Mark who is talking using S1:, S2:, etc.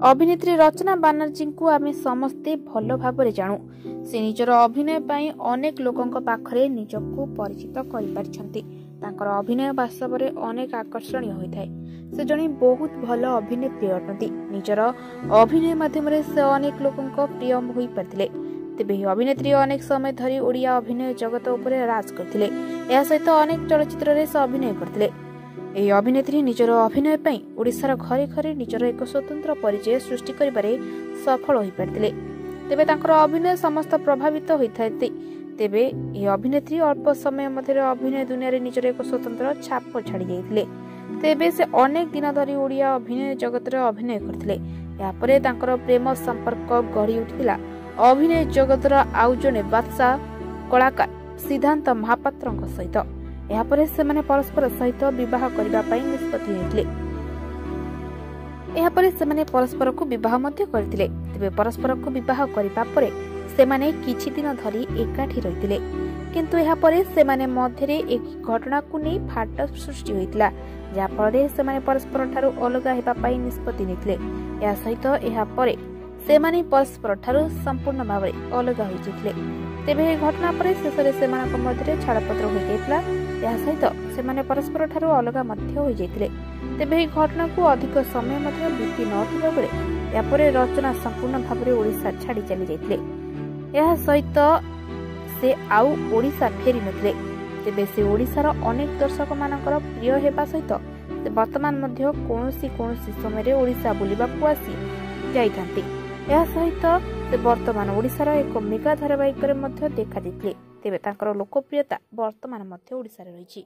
S1: अभिनेत्री रचना बानर्जी को आम समस्ते भल भाव जानू। से निजर अभिनय पाई अनेक लोकों पाखरे निजको परिचित कर अभिनय वास्तव में अनेक आकर्षणीय होता है। से जड़े बहुत भल अभिनेत्री अटंती। निजर अभिनय माध्यम से अनेक लोकों प्रिय हो पारथिले। तेबे अभिनेत्री अनेक समय धरी ओडिया अभिनय जगत उपरे राज करथिले। या सहित अनेक चलचित्र रे से अभिनय करथिले। एही अभिनेत्री निजर अभिनय पई ओडिशार घरे घरे निजर एक स्वतंत्र परिचय सृष्टि करिबारे सफल होई पारथिले। तेबे तांकर अभिनय समस्त प्रभावित होइथायते। तेबे एही अभिनेत्री अल्प समय मध्य अभिनय दुनिया रे निजर एक स्वतंत्र छाप छाड़ी जाइथिले। तेबे से अनेक दिन धरी ओडिया अभिनय जगत रे अभिनय करथिले। या परे तांकर प्रेम संपर्क गढ़ी उठिला अभिनय जगत रो आउ जने बादशाह कलाकार सिद्धांत महापात्रଙ୍କ सहित। यापर से माने परस्पर सहित विवाह करबा पई निष्पत्ति हेतले। यापर से माने परस्पर को विवाह मध्य करथिले। तबे परस्पर को विवाह करबा परे से माने किछि दिन धरी एकाठी रहिथिले। किंतु यापर से माने मध्यरे एक घटना को नै फाट सृष्टि होइतला। जा फଳରେ से माने परस्पर ठारू अलगा हेबा पई निष्पत्ति नेथिले। या सहित यापर से माने परस्पर ठारू संपूर्ण भाव में अलगा हो जाइथिले। तेबे घटना पर शेष से मध्य छाड़पत्र हो जाइथिला। या सहित से माने परस्पर ठारू अलगा मध्य हो जाइथिले। तेबे घटना को अधिक समय मध्य बीती नथिबा बेले या परे रचना संपूर्ण भाव में ओडिशा छाड़ी चली जाइथिले। या सहित से आउ ओडिशा फेरी नथिले। तेबे से ओडिशार अनेक दर्शक मानकर प्रिय हेबा सहित से वर्तमान मध्य कोनोसी समय ओडिशा बुलिबाकू आसी जाइथांती। या सहित से वर्तमान ओडिशार एक मेगा धारावाहिक देखा देते। तेबे तांकर लोकप्रियता वर्तमान मध्य ओडिशा रही।